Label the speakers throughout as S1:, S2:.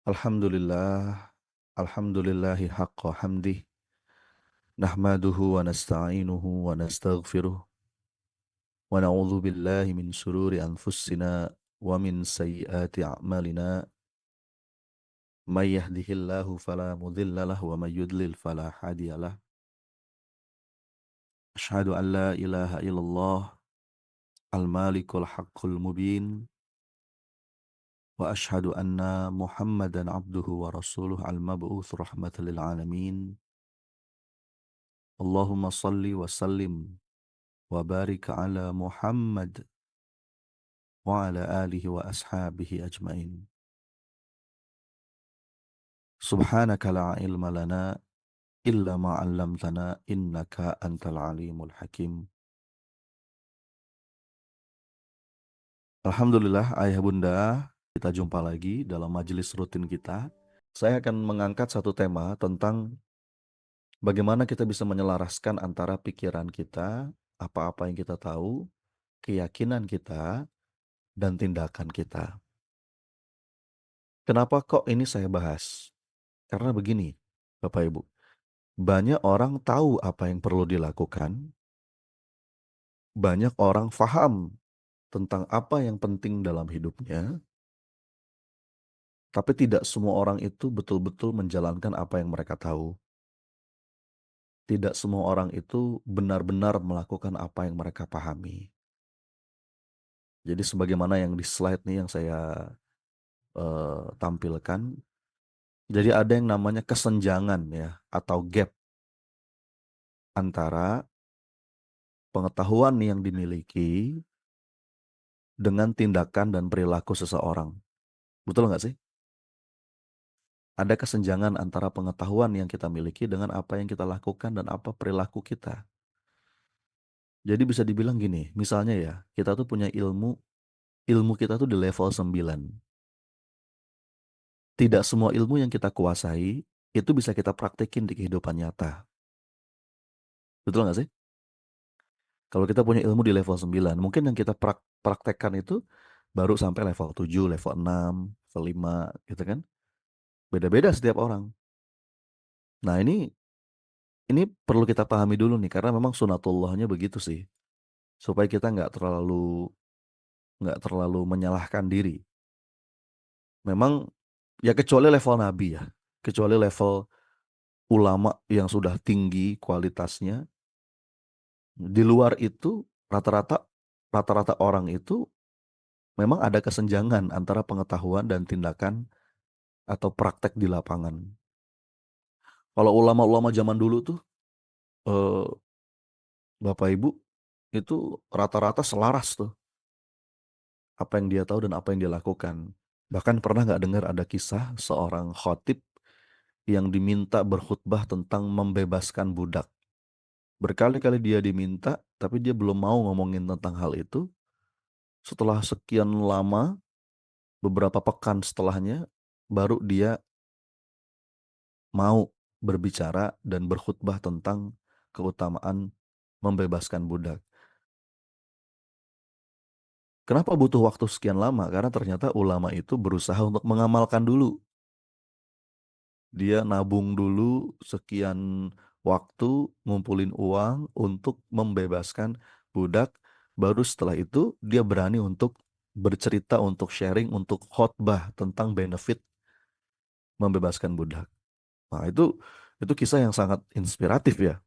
S1: Alhamdulillah, alhamdulillahi haqqa hamdih, nahmaduhu wa nasta'inuhu wa nastaghfiruh, wa na'udzu billahi min syururi anfusina wa min sayyiati a'malina, may yahdihillahu fala mudilla lahu wa may yudlil fala hadiyalah. Asyhadu an la ilaha illallah al-malikul haqqul mubin wa asyhadu anna Muhammadan abduhu wa rasuluh al-mab'uts rahmatan lil alamin. Allahumma salli wa sallim wa barik ala Muhammad wa ala alihi wa ashabihi ajmain. Subhanaka la ilma lana illa ma 'allamtana innaka antal alimul hakim. Alhamdulillah ayah bunda, kita jumpa lagi dalam majelis rutin kita. Saya akan mengangkat satu tema tentang bagaimana kita bisa menyelaraskan antara pikiran kita, apa-apa yang kita tahu, keyakinan kita, dan tindakan kita. Kenapa kok ini saya bahas? Karena begini, Bapak Ibu. Banyak orang tahu apa yang perlu dilakukan, banyak orang paham tentang apa yang penting dalam hidupnya, tapi tidak semua orang itu betul-betul menjalankan apa yang mereka tahu. Tidak semua orang itu benar-benar melakukan apa yang mereka pahami. Jadi sebagaimana yang di slide nih yang saya tampilkan, jadi ada yang namanya kesenjangan ya atau gap antara pengetahuan yang dimiliki dengan tindakan dan perilaku seseorang. Betul nggak sih? Ada kesenjangan antara pengetahuan yang kita miliki dengan apa yang kita lakukan dan apa perilaku kita. Jadi bisa dibilang gini, misalnya ya, kita tuh punya ilmu kita tuh di level 9. Tidak semua ilmu yang kita kuasai itu bisa kita praktekin di kehidupan nyata. Betul nggak sih? Kalau kita punya ilmu di level 9, mungkin yang kita praktekkan itu baru sampai level 7, level 6, level 5, gitu kan? Beda-beda setiap orang. Nah, ini perlu kita pahami dulu nih, karena memang sunatullahnya begitu sih. Supaya kita nggak terlalu menyalahkan diri. Memang ya kecuali level nabi ya, kecuali level ulama yang sudah tinggi kualitasnya. Di luar itu rata-rata orang itu memang ada kesenjangan antara pengetahuan dan tindakan atau praktek di lapangan. Kalau ulama-ulama zaman dulu tuh eh, Bapak Ibu itu rata-rata selaras tuh apa yang dia tahu dan apa yang dia lakukan. Bahkan pernah nggak dengar ada kisah seorang khatib yang diminta berkhutbah tentang membebaskan budak. Berkali-kali dia diminta, tapi dia belum mau ngomongin tentang hal itu. Setelah sekian lama, beberapa pekan setelahnya, baru dia mau berbicara dan berkhutbah tentang keutamaan membebaskan budak. Kenapa butuh waktu sekian lama? Karena ternyata ulama itu berusaha untuk mengamalkan dulu. Dia nabung dulu sekian waktu, ngumpulin uang untuk membebaskan budak. Baru setelah itu dia berani untuk bercerita, untuk sharing, untuk khotbah tentang benefit membebaskan budak. Nah, itu kisah yang sangat inspiratif ya.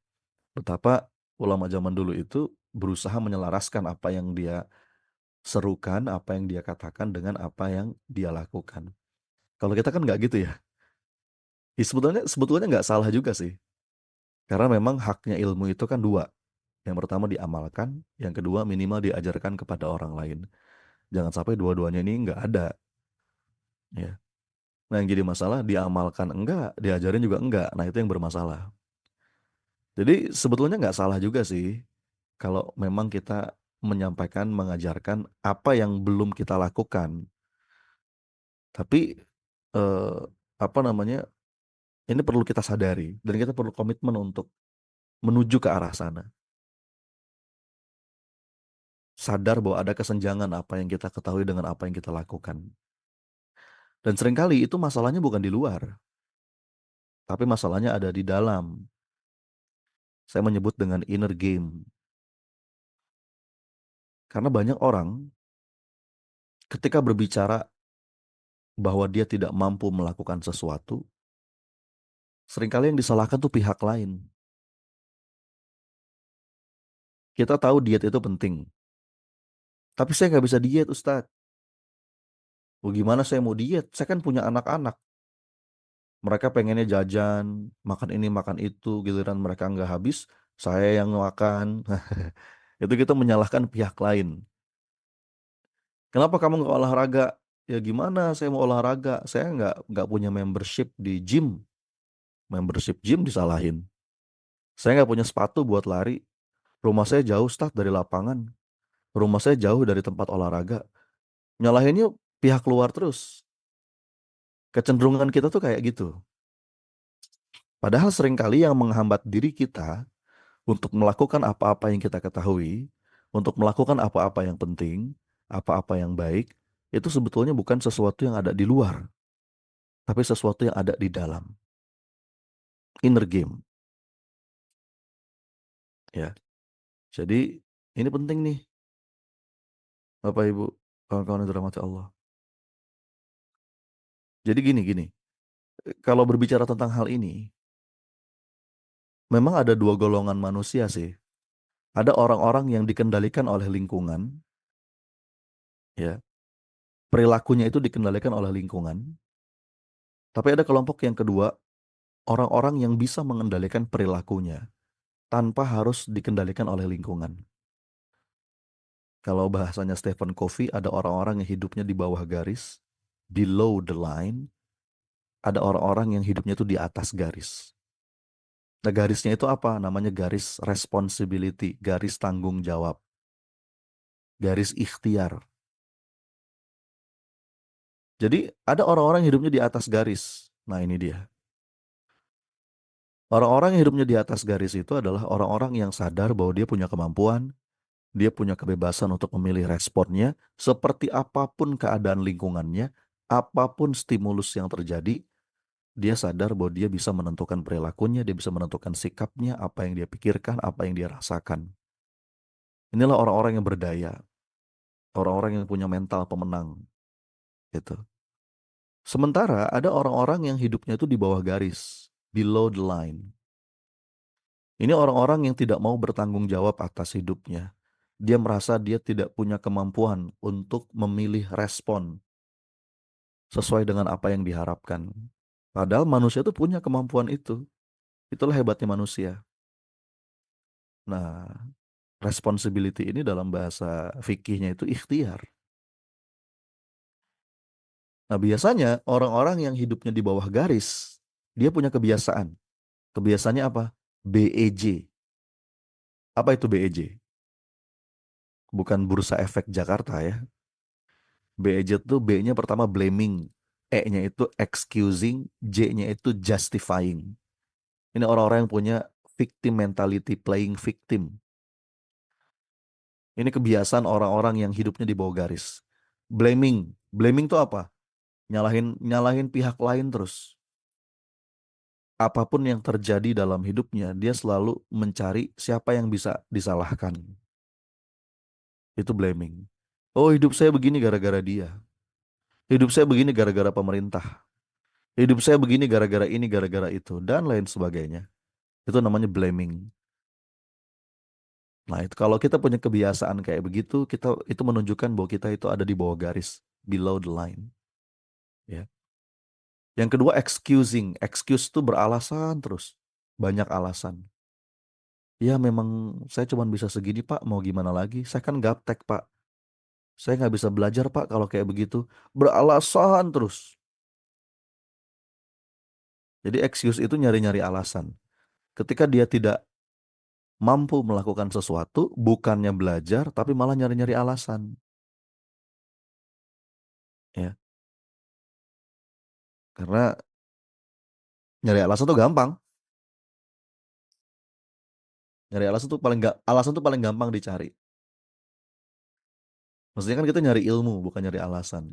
S1: Betapa ulama zaman dulu itu berusaha menyelaraskan apa yang dia serukan, apa yang dia katakan dengan apa yang dia lakukan. Kalau kita kan nggak gitu ya. Ya, sebetulnya nggak salah juga sih. Karena memang haknya ilmu itu kan dua. Yang pertama diamalkan, yang kedua minimal diajarkan kepada orang lain. Jangan sampai dua-duanya ini nggak ada. Ya. Nah yang jadi masalah diamalkan enggak, diajarin juga enggak. Nah itu yang bermasalah. Jadi sebetulnya nggak salah juga sih kalau memang kita menyampaikan, mengajarkan apa yang belum kita lakukan. Tapi eh, apa namanya, ini perlu kita sadari dan kita perlu komitmen untuk menuju ke arah sana. Sadar bahwa ada kesenjangan apa yang kita ketahui dengan apa yang kita lakukan. Dan seringkali itu masalahnya bukan di luar, tapi masalahnya ada di dalam. Saya menyebut dengan inner game. Karena banyak orang ketika berbicara bahwa dia tidak mampu melakukan sesuatu, seringkali yang disalahkan tuh pihak lain. Kita tahu diet itu penting, tapi saya nggak bisa diet, Ustadz. Oh, gimana saya mau diet? Saya kan punya anak-anak. Mereka pengennya jajan, makan ini, makan itu, giliran mereka nggak habis, saya yang makan. Itu kita menyalahkan pihak lain. Kenapa kamu nggak olahraga? Ya gimana saya mau olahraga? Saya nggak punya membership di gym. Membership gym disalahin. Saya nggak punya sepatu buat lari. Rumah saya jauh start dari lapangan. Rumah saya jauh dari tempat olahraga. Nyalahinnya pihak luar terus. Kecenderungan kita tuh kayak gitu. Padahal seringkali yang menghambat diri kita untuk melakukan apa-apa yang kita ketahui, untuk melakukan apa-apa yang penting, apa-apa yang baik, itu sebetulnya bukan sesuatu yang ada di luar, tapi sesuatu yang ada di dalam. Inner game, ya. Jadi ini penting nih, Bapak Ibu, kawan-kawan yang dirahmati Allah. Jadi gini, kalau berbicara tentang hal ini, memang ada dua golongan manusia sih. Ada orang-orang yang dikendalikan oleh lingkungan, ya. Perilakunya itu dikendalikan oleh lingkungan. Tapi ada kelompok yang kedua, orang-orang yang bisa mengendalikan perilakunya tanpa harus dikendalikan oleh lingkungan. Kalau bahasanya Stephen Covey, ada orang-orang yang hidupnya di bawah garis, below the line, ada orang-orang yang hidupnya itu di atas garis. Nah, garisnya itu apa? Namanya garis responsibility, garis tanggung jawab, garis ikhtiar. Jadi ada orang-orang yang hidupnya di atas garis. Nah, ini dia. Orang-orang yang hidupnya di atas garis itu adalah orang-orang yang sadar bahwa dia punya kemampuan, dia punya kebebasan untuk memilih responnya, seperti apapun keadaan lingkungannya, apapun stimulus yang terjadi, dia sadar bahwa dia bisa menentukan perilakunya, dia bisa menentukan sikapnya, apa yang dia pikirkan, apa yang dia rasakan. Inilah orang-orang yang berdaya, orang-orang yang punya mental pemenang, gitu. Sementara ada orang-orang yang hidupnya itu di bawah garis, below the line. Ini orang-orang yang tidak mau bertanggung jawab atas hidupnya. Dia merasa dia tidak punya kemampuan untuk memilih respon sesuai dengan apa yang diharapkan. Padahal manusia itu punya kemampuan itu. Itulah hebatnya manusia. Nah, responsibility ini dalam bahasa fikihnya itu ikhtiar. Nah, biasanya orang-orang yang hidupnya di bawah garis, dia punya kebiasaan. Kebiasaannya apa? BEJ. Apa itu BEJ? Bukan Bursa Efek Jakarta ya. BEJ itu B-nya pertama blaming, E-nya itu excusing, J-nya itu justifying. Ini orang-orang yang punya victim mentality, playing victim. Ini kebiasaan orang-orang yang hidupnya di bawah garis. Blaming. Blaming itu apa? Nyalahin nyalahin pihak lain terus. Apapun yang terjadi dalam hidupnya, dia selalu mencari siapa yang bisa disalahkan. Itu blaming. Oh, hidup saya begini gara-gara dia. Hidup saya begini gara-gara pemerintah. Hidup saya begini gara-gara ini, gara-gara itu, dan lain sebagainya. Itu namanya blaming. Nah, itu kalau kita punya kebiasaan kayak begitu, kita itu menunjukkan bahwa kita itu ada di bawah garis, below the line. Ya. Yang kedua, excusing. Excuse itu beralasan terus. Banyak alasan. Ya memang saya cuma bisa segini Pak, mau gimana lagi? Saya kan gaptek Pak. Saya nggak bisa belajar Pak kalau kayak begitu. Beralasan terus. Jadi excuse itu nyari-nyari alasan. Ketika dia tidak mampu melakukan sesuatu, bukannya belajar, tapi malah nyari-nyari alasan. Ya, karena nyari alasan tuh gampang. Nyari alasan tuh paling gampang dicari. Maksudnya kan kita nyari ilmu, bukan nyari alasan.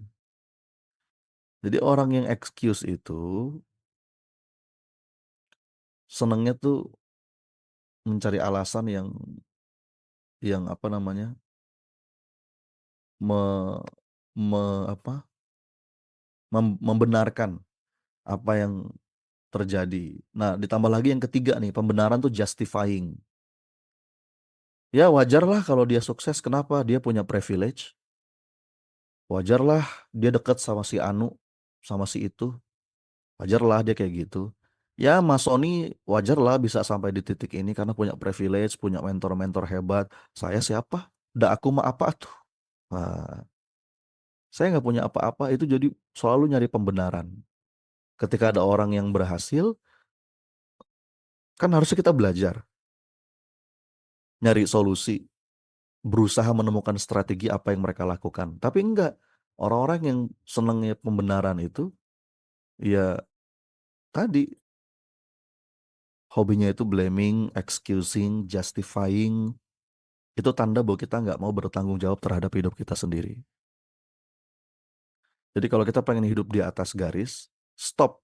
S1: Jadi orang yang excuse itu senengnya tuh mencari alasan yang apa namanya, me, apa, membenarkan apa yang terjadi. Nah, ditambah lagi yang ketiga nih, pembenaran tuh justifying. Ya wajar lah kalau dia sukses, kenapa? Dia punya privilege. Wajar lah dia dekat sama si Anu, sama si itu. Wajar lah dia kayak gitu. Ya Mas Sony wajar lah bisa sampai di titik ini karena punya privilege, punya mentor-mentor hebat. Saya siapa? Dah aku mah apa tuh? Nah, saya nggak punya apa-apa, itu jadi selalu nyari pembenaran. Ketika ada orang yang berhasil, kan harusnya kita belajar, nyari solusi, berusaha menemukan strategi apa yang mereka lakukan. Tapi enggak, orang-orang yang senengnya pembenaran itu, ya tadi hobinya itu blaming, excusing, justifying. Itu tanda bahwa kita nggak mau bertanggung jawab terhadap hidup kita sendiri. Jadi kalau kita pengen hidup di atas garis, stop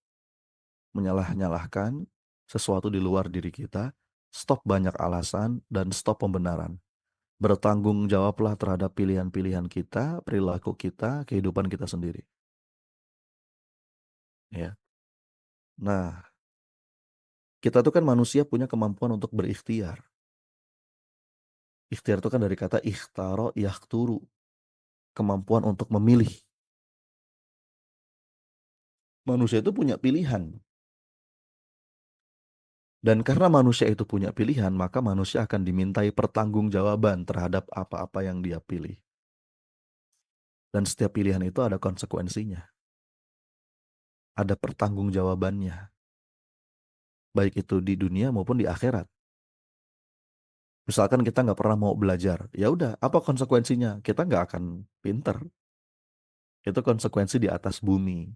S1: menyalah-nyalahkan sesuatu di luar diri kita, stop banyak alasan, dan stop pembenaran. Bertanggung jawablah terhadap pilihan-pilihan kita, perilaku kita, kehidupan kita sendiri. Ya. Nah, kita tuh kan manusia punya kemampuan untuk berikhtiar. Ikhtiar itu kan dari kata ikhtaro yakhturu, kemampuan untuk memilih. Manusia itu punya pilihan. Dan karena manusia itu punya pilihan, maka manusia akan dimintai pertanggungjawaban terhadap apa-apa yang dia pilih. Dan setiap pilihan itu ada konsekuensinya, ada pertanggungjawabannya, baik itu di dunia maupun di akhirat. Misalkan kita nggak pernah mau belajar, ya udah, apa konsekuensinya? Kita nggak akan pinter. Itu konsekuensi di atas bumi.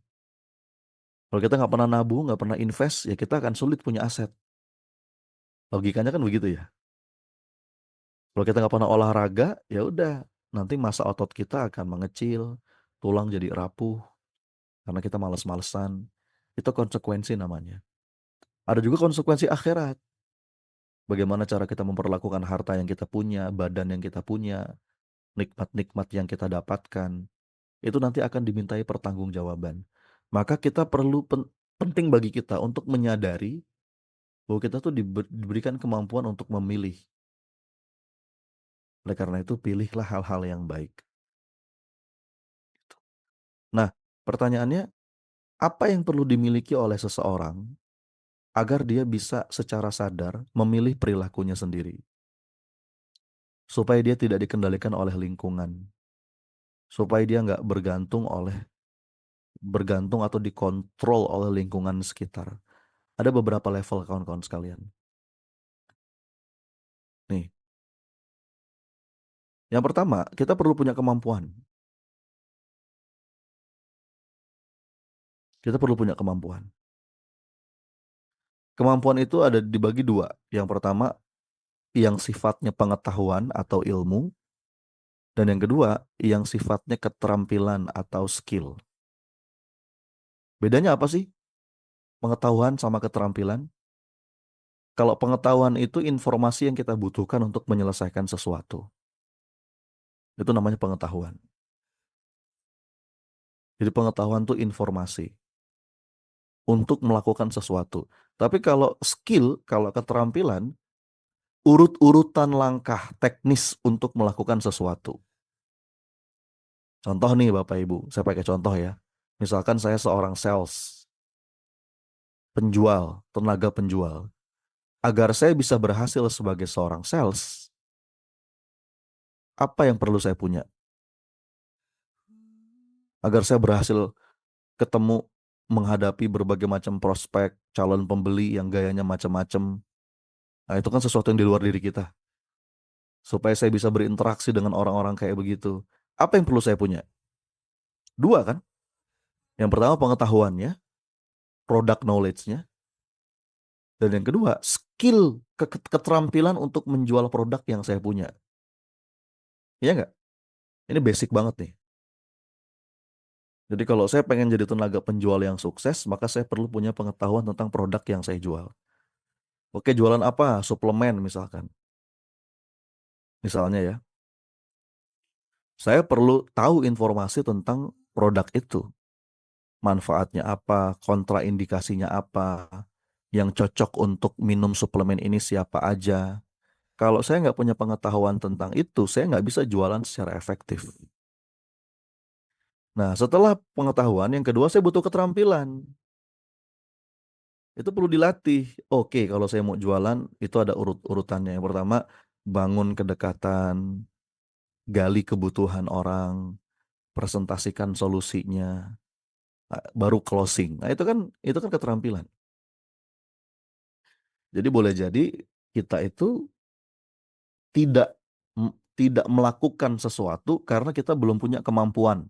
S1: Kalau kita nggak pernah nabung, nggak pernah invest, ya kita akan sulit punya aset. Logikanya kan begitu ya. Kalau kita nggak pernah olahraga, ya udah, nanti masa otot kita akan mengecil, tulang jadi rapuh, karena kita males-malesan. Itu konsekuensi namanya. Ada juga konsekuensi akhirat. Bagaimana cara kita memperlakukan harta yang kita punya, badan yang kita punya, nikmat-nikmat yang kita dapatkan. Itu nanti akan dimintai pertanggungjawaban. Maka kita perlu penting bagi kita untuk menyadari bahwa kita tuh diberikan kemampuan untuk memilih. Oleh karena itu, pilihlah hal-hal yang baik. Nah, pertanyaannya, apa yang perlu dimiliki oleh seseorang agar dia bisa secara sadar memilih perilakunya sendiri, supaya dia tidak dikendalikan oleh lingkungan, supaya dia nggak bergantung atau dikontrol oleh lingkungan sekitar. Ada beberapa level kawan-kawan sekalian. Nih, yang pertama, kita perlu punya kemampuan. Kita perlu punya kemampuan. Kemampuan itu ada dibagi dua. Yang pertama, yang sifatnya pengetahuan atau ilmu, dan yang kedua, yang sifatnya keterampilan atau skill. Bedanya apa sih? Pengetahuan sama keterampilan. Kalau pengetahuan itu informasi yang kita butuhkan untuk menyelesaikan sesuatu. Itu namanya pengetahuan. Jadi pengetahuan itu informasi untuk melakukan sesuatu. Tapi kalau skill, kalau keterampilan, urut-urutan langkah teknis untuk melakukan sesuatu. Contoh nih Bapak Ibu, saya pakai contoh ya. Misalkan saya seorang sales, penjual, tenaga penjual. Agar saya bisa berhasil sebagai seorang sales, apa yang perlu saya punya? Agar saya berhasil ketemu menghadapi berbagai macam prospek, calon pembeli yang gayanya macam-macam. Nah, itu kan sesuatu yang di luar diri kita. Supaya saya bisa berinteraksi dengan orang-orang kayak begitu. Apa yang perlu saya punya? Dua kan? Yang pertama pengetahuannya, product knowledge-nya. Dan yang kedua, skill, keterampilan untuk menjual produk yang saya punya. Iya nggak? Ini basic banget nih. Jadi kalau saya pengen jadi tenaga penjual yang sukses, maka saya perlu punya pengetahuan tentang produk yang saya jual. Oke, jualan apa? Suplemen misalkan. Misalnya ya, saya perlu tahu informasi tentang produk itu. Manfaatnya apa, kontraindikasinya apa, yang cocok untuk minum suplemen ini siapa aja. Kalau saya nggak punya pengetahuan tentang itu, saya nggak bisa jualan secara efektif. Nah, setelah pengetahuan, yang kedua saya butuh keterampilan. Itu perlu dilatih. Oke, kalau saya mau jualan, itu ada urut-urutannya. Yang pertama, bangun kedekatan, gali kebutuhan orang, presentasikan solusinya, baru closing. Nah, itu kan keterampilan. Jadi boleh jadi kita itu tidak tidak melakukan sesuatu karena kita belum punya kemampuan,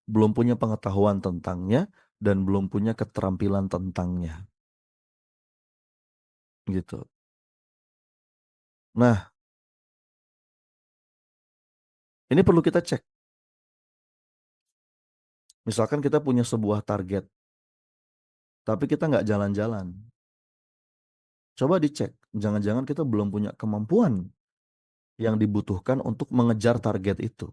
S1: belum punya pengetahuan tentangnya, dan belum punya keterampilan tentangnya. Gitu. Nah, ini perlu kita cek. Misalkan kita punya sebuah target, tapi kita nggak jalan-jalan. Coba dicek, jangan-jangan kita belum punya kemampuan yang dibutuhkan untuk mengejar target itu.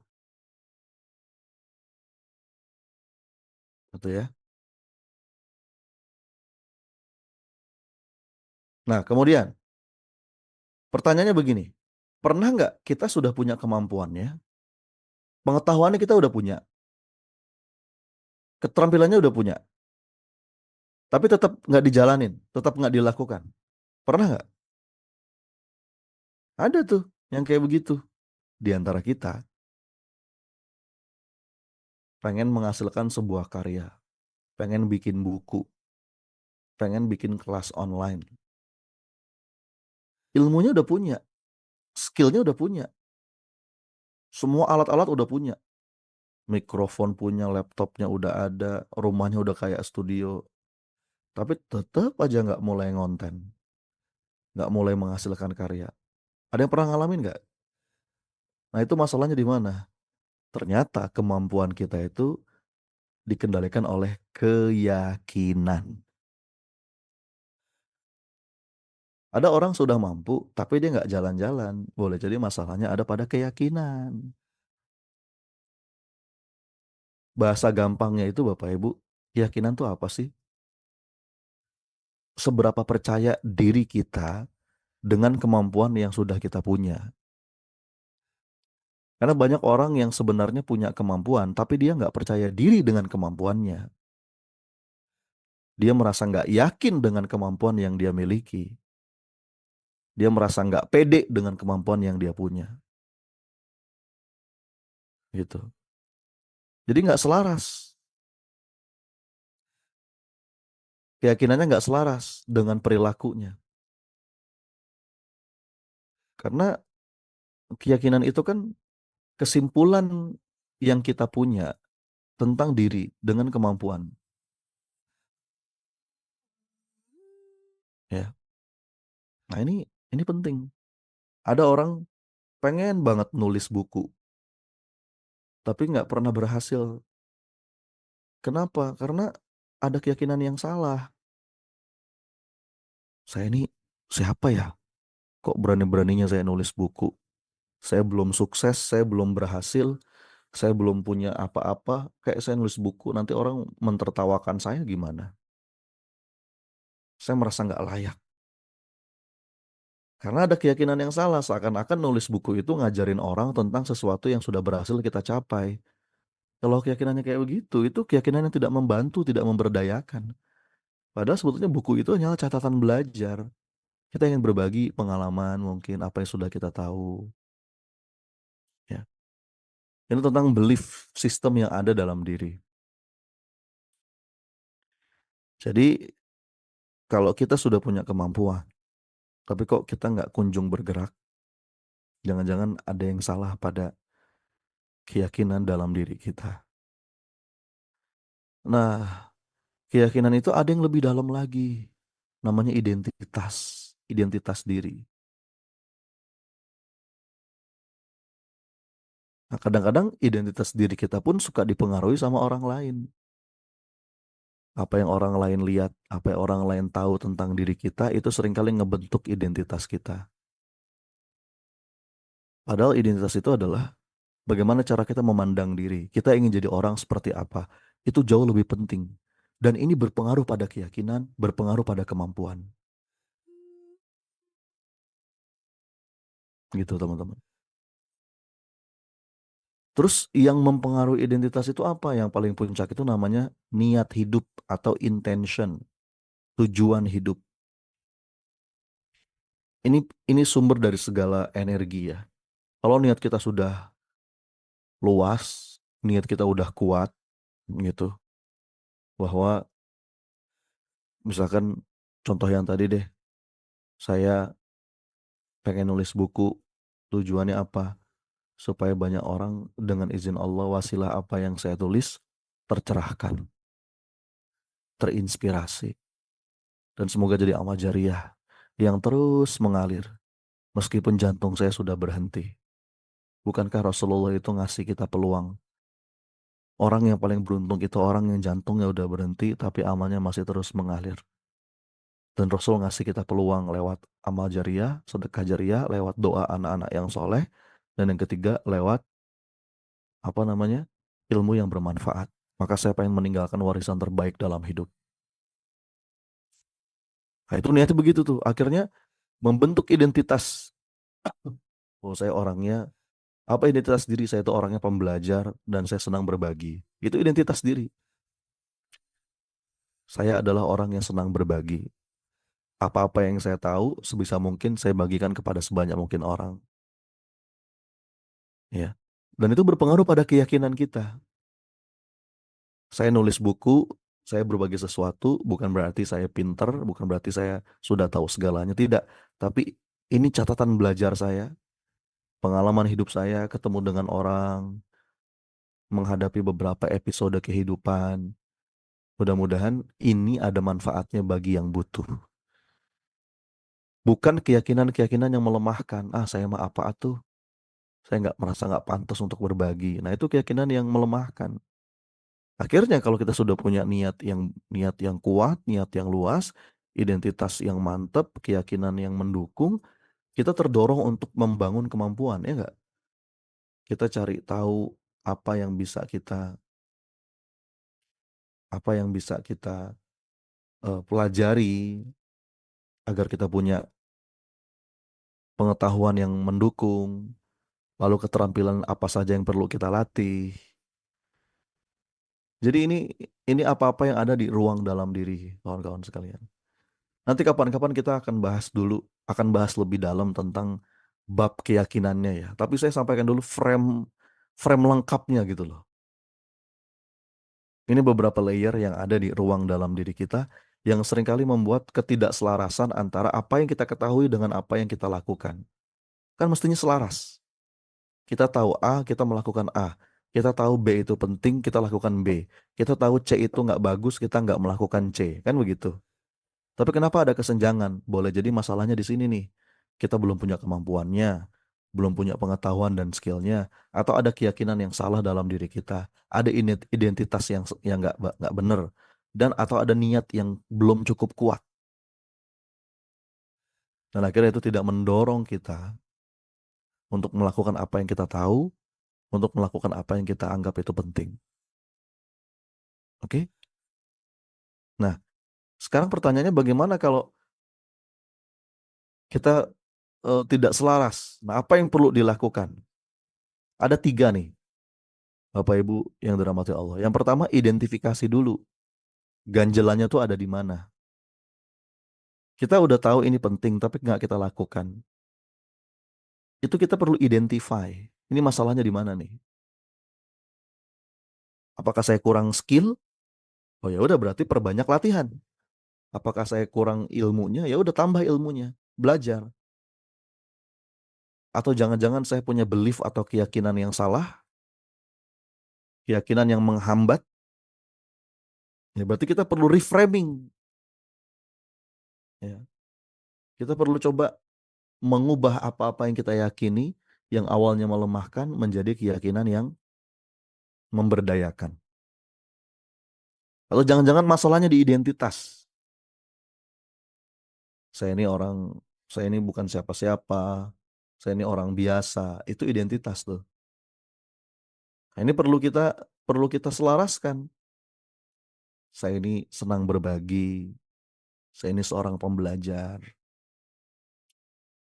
S1: Gitu ya. Nah, kemudian pertanyaannya begini, pernah nggak kita sudah punya kemampuannya, pengetahuannya kita udah punya, keterampilannya udah punya, tapi tetap nggak dijalanin, tetap nggak dilakukan. Pernah nggak? Ada tuh yang kayak begitu di antara kita, pengen menghasilkan sebuah karya, pengen bikin buku, pengen bikin kelas online. Ilmunya udah punya, skillnya udah punya, semua alat-alat udah punya, mikrofon punya, laptopnya udah ada, rumahnya udah kayak studio, tapi tetap aja nggak mulai ngonten, nggak mulai menghasilkan karya. Ada yang pernah ngalamin nggak? Nah itu masalahnya di mana? Ternyata kemampuan kita itu dikendalikan oleh keyakinan. Ada orang sudah mampu, tapi dia nggak jalan-jalan. Boleh jadi masalahnya ada pada keyakinan. Bahasa gampangnya itu Bapak Ibu, keyakinan tuh apa sih? Seberapa percaya diri kita dengan kemampuan yang sudah kita punya. Karena banyak orang yang sebenarnya punya kemampuan, tapi dia nggak percaya diri dengan kemampuannya. Dia merasa nggak yakin dengan kemampuan yang dia miliki. Dia merasa nggak pede dengan kemampuan yang dia punya. Gitu. Jadi nggak selaras. Keyakinannya nggak selaras dengan perilakunya. Karena keyakinan itu kan kesimpulan yang kita punya tentang diri dengan kemampuan. Ya. Nah ini penting. Ada orang pengen banget nulis buku, tapi nggak pernah berhasil. Kenapa? Karena ada keyakinan yang salah. Saya ini siapa ya? Kok berani-beraninya saya nulis buku? Saya belum sukses, saya belum berhasil, saya belum punya apa-apa. Kayak saya nulis buku, nanti orang mentertawakan saya gimana? Saya merasa nggak layak. Karena ada keyakinan yang salah, seakan-akan nulis buku itu ngajarin orang tentang sesuatu yang sudah berhasil kita capai. Kalau keyakinannya kayak begitu, itu keyakinan yang tidak membantu, tidak memberdayakan. Padahal sebetulnya buku itu hanyalah catatan belajar. Kita ingin berbagi pengalaman mungkin apa yang sudah kita tahu. Ya. Ini tentang belief system yang ada dalam diri. Jadi kalau kita sudah punya kemampuan, tapi kok kita nggak kunjung bergerak, jangan-jangan ada yang salah pada keyakinan dalam diri kita. Nah, keyakinan itu ada yang lebih dalam lagi, namanya identitas, identitas diri. Nah, kadang-kadang identitas diri kita pun suka dipengaruhi sama orang lain. Apa yang orang lain lihat, apa yang orang lain tahu tentang diri kita, itu seringkali ngebentuk identitas kita. Padahal identitas itu adalah bagaimana cara kita memandang diri. Kita ingin jadi orang seperti apa. Itu jauh lebih penting. Dan ini berpengaruh pada keyakinan, berpengaruh pada kemampuan. Gitu teman-teman. Terus yang mempengaruhi identitas itu apa? Yang paling puncak itu namanya niat hidup atau intention, tujuan hidup. Ini sumber dari segala energi ya. Kalau niat kita sudah luas, niat kita udah kuat gitu, bahwa misalkan contoh yang tadi deh, saya pengen nulis buku, tujuannya apa? Supaya banyak orang dengan izin Allah wasilah apa yang saya tulis tercerahkan, terinspirasi, dan semoga jadi amal jariah yang terus mengalir meskipun jantung saya sudah berhenti. Bukankah Rasulullah itu ngasih kita peluang? Orang yang paling beruntung itu orang yang jantungnya udah berhenti tapi amalnya masih terus mengalir. Dan Rasul ngasih kita peluang lewat amal jariah, sedekah jariah, lewat doa anak-anak yang soleh, dan yang ketiga lewat apa namanya, ilmu yang bermanfaat. Maka saya pengen meninggalkan warisan terbaik dalam hidup. Nah, itu niatnya begitu tuh. Akhirnya membentuk identitas. Oh, saya orangnya, apa identitas diri saya itu orangnya pembelajar dan saya senang berbagi. Itu identitas diri. Saya adalah orang yang senang berbagi. Apa-apa yang saya tahu, sebisa mungkin saya bagikan kepada sebanyak mungkin orang. Ya. Dan itu berpengaruh pada keyakinan kita. Saya nulis buku, saya berbagi sesuatu, bukan berarti saya pinter, bukan berarti saya sudah tahu segalanya, tidak. Tapi ini catatan belajar saya, pengalaman hidup saya, ketemu dengan orang, menghadapi beberapa episode kehidupan. Mudah-mudahan ini ada manfaatnya bagi yang butuh. Bukan keyakinan-keyakinan yang melemahkan. Ah, saya mah apa tuh? Saya nggak merasa nggak pantas untuk berbagi. Nah, itu keyakinan yang melemahkan. Akhirnya kalau kita sudah punya niat yang kuat, niat yang luas, identitas yang mantap, keyakinan yang mendukung, kita terdorong untuk membangun kemampuan, ya nggak? Kita cari tahu apa yang bisa kita apa yang bisa kita pelajari agar kita punya pengetahuan yang mendukung, lalu keterampilan apa saja yang perlu kita latih. Jadi ini apa-apa yang ada di ruang dalam diri, kawan-kawan sekalian. Nanti kapan-kapan kita akan bahas lebih dalam tentang bab keyakinannya ya. Tapi saya sampaikan dulu frame frame lengkapnya gitu loh. Ini beberapa layer yang ada di ruang dalam diri kita yang seringkali membuat ketidakselarasan antara apa yang kita ketahui dengan apa yang kita lakukan. Kan mestinya selaras. Kita tahu A, kita melakukan A. Kita tahu B itu penting, kita lakukan B. Kita tahu C itu nggak bagus, kita nggak melakukan C. Kan begitu. Tapi kenapa ada kesenjangan? Boleh jadi masalahnya di sini nih. Kita belum punya kemampuannya, belum punya pengetahuan dan skillnya, atau ada keyakinan yang salah dalam diri kita, ada identitas yang nggak benar, dan atau ada niat yang belum cukup kuat. Dan akhirnya itu tidak mendorong kita untuk melakukan apa yang kita tahu, untuk melakukan apa yang kita anggap itu penting. Oke? Nah, sekarang pertanyaannya bagaimana kalau kita tidak selaras? Nah, apa yang perlu dilakukan? Ada tiga nih, Bapak Ibu yang dirahmati Allah. Yang pertama, identifikasi dulu. Ganjelannya tuh ada di mana. Kita udah tahu ini penting, tapi nggak kita lakukan. Itu kita perlu identify. Ini masalahnya di mana nih? Apakah saya kurang skill? Oh ya udah berarti perbanyak latihan. Apakah saya kurang ilmunya? Ya udah tambah ilmunya, belajar. Atau jangan-jangan saya punya belief atau keyakinan yang salah, keyakinan yang menghambat. Ya berarti kita perlu reframing. Ya. Kita perlu coba mengubah apa-apa yang kita yakini yang awalnya melemahkan menjadi keyakinan yang memberdayakan. Atau jangan-jangan masalahnya di identitas. Saya ini orang, saya ini bukan siapa-siapa, saya ini orang biasa. Itu identitas tuh. Nah, ini perlu kita selaraskan. Saya ini senang berbagi, saya ini seorang pembelajar.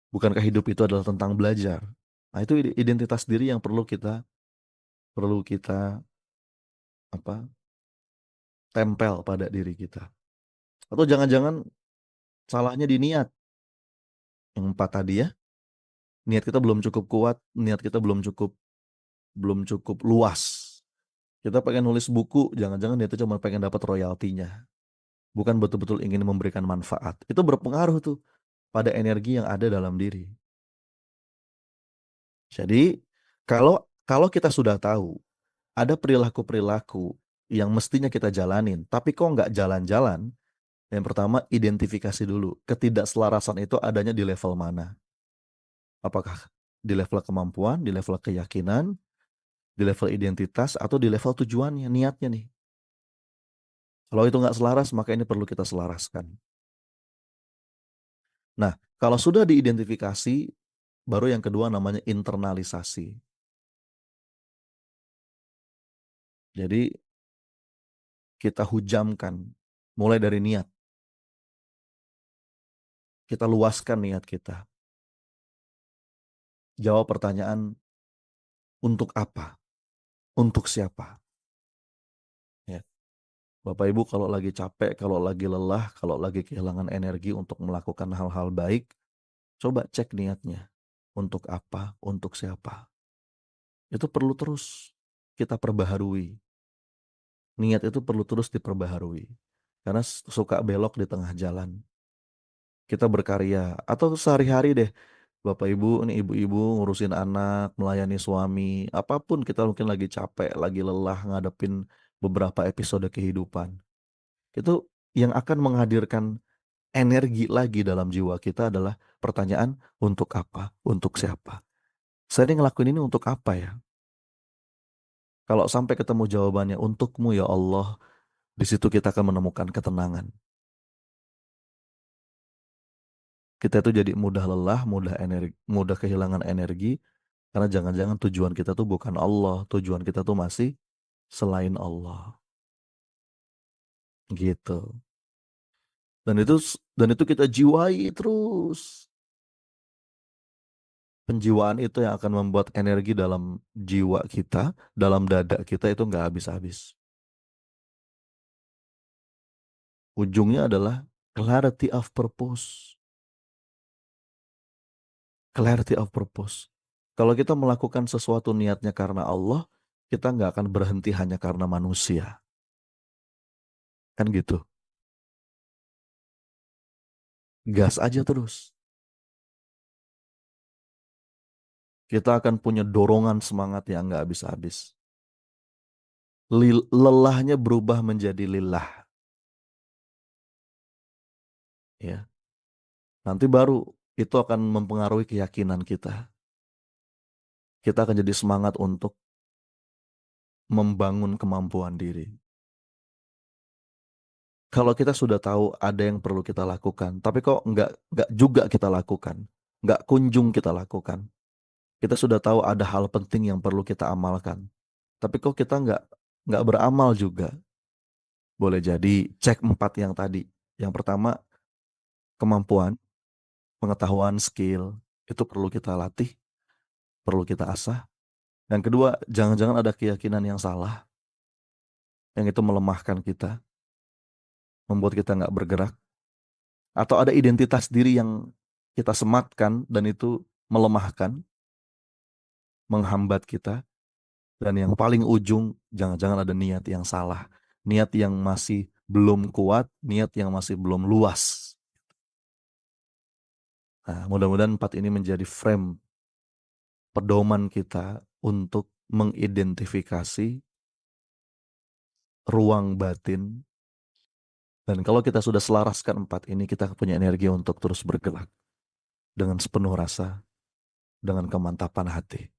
S1: Bukankah hidup itu adalah tentang belajar? Nah, itu identitas diri yang perlu kita apa? Tempel pada diri kita. Atau jangan-jangan salahnya di niat. Yang empat tadi ya, niat kita belum cukup kuat, niat kita belum cukup luas. Kita pengen nulis buku, jangan-jangan dia itu cuma pengen dapat royaltinya, bukan betul-betul ingin memberikan manfaat. Itu berpengaruh tuh pada energi yang ada dalam diri. Jadi kalau kalau kita sudah tahu ada perilaku-perilaku yang mestinya kita jalanin, tapi kok nggak jalan-jalan, yang pertama identifikasi dulu ketidakselarasan itu adanya di level mana. Apakah di level kemampuan, di level keyakinan, di level identitas, atau di level tujuannya, niatnya nih. Kalau itu nggak selaras, maka ini perlu kita selaraskan. Nah, kalau sudah diidentifikasi, baru yang kedua namanya internalisasi. Jadi kita hujamkan, mulai dari niat. Kita luaskan niat kita. Jawab pertanyaan, untuk apa? Untuk siapa? Ya. Bapak Ibu kalau lagi capek, kalau lagi lelah, kalau lagi kehilangan energi untuk melakukan hal-hal baik, coba cek niatnya. Untuk apa? Untuk siapa? Itu perlu terus kita perbaharui. Niat itu perlu terus diperbaharui. Karena suka belok di tengah jalan. Kita berkarya. Atau sehari-hari deh. Bapak Ibu, ini ibu-ibu ngurusin anak, melayani suami. Apapun kita mungkin lagi capek, lagi lelah ngadepin beberapa episode kehidupan. Itu yang akan menghadirkan energi lagi dalam jiwa kita adalah pertanyaan, untuk apa? Untuk siapa? Saya ini ngelakuin ini untuk apa ya? Kalau sampai ketemu jawabannya untukmu ya Allah, di situ kita akan menemukan ketenangan. Kita itu jadi mudah lelah, mudah energi, mudah kehilangan energi karena jangan-jangan tujuan kita tuh bukan Allah, tujuan kita tuh masih selain Allah. Gitu. Dan itu dan itu kita jiwai terus. Penjiwaan itu yang akan membuat energi dalam jiwa kita, dalam dada kita itu nggak habis-habis. Ujungnya adalah clarity of purpose. Clarity of purpose. Kalau kita melakukan sesuatu niatnya karena Allah, kita nggak akan berhenti hanya karena manusia. Kan gitu. Gas aja terus. Kita akan punya dorongan semangat yang nggak habis-habis. Lelahnya berubah menjadi lillah. Ya. Nanti baru itu akan mempengaruhi keyakinan kita. Kita akan jadi semangat untuk membangun kemampuan diri. Kalau kita sudah tahu ada yang perlu kita lakukan, tapi kok nggak juga kita lakukan, nggak kunjung kita lakukan. Kita sudah tahu ada hal penting yang perlu kita amalkan, tapi kok kita nggak beramal juga. Boleh jadi cek empat yang tadi. Yang pertama, kemampuan, pengetahuan, skill itu perlu kita latih, perlu kita asah. Yang kedua, jangan-jangan ada keyakinan yang salah, yang itu melemahkan kita, membuat kita nggak bergerak. Atau ada identitas diri yang kita sematkan dan itu melemahkan, menghambat kita. Dan yang paling ujung, jangan-jangan ada niat yang salah. Niat yang masih belum kuat, niat yang masih belum luas. Nah, mudah-mudahan empat ini menjadi frame pedoman kita untuk mengidentifikasi ruang batin. Dan kalau kita sudah selaraskan empat ini, kita punya energi untuk terus bergerak dengan sepenuh rasa, dengan kemantapan hati.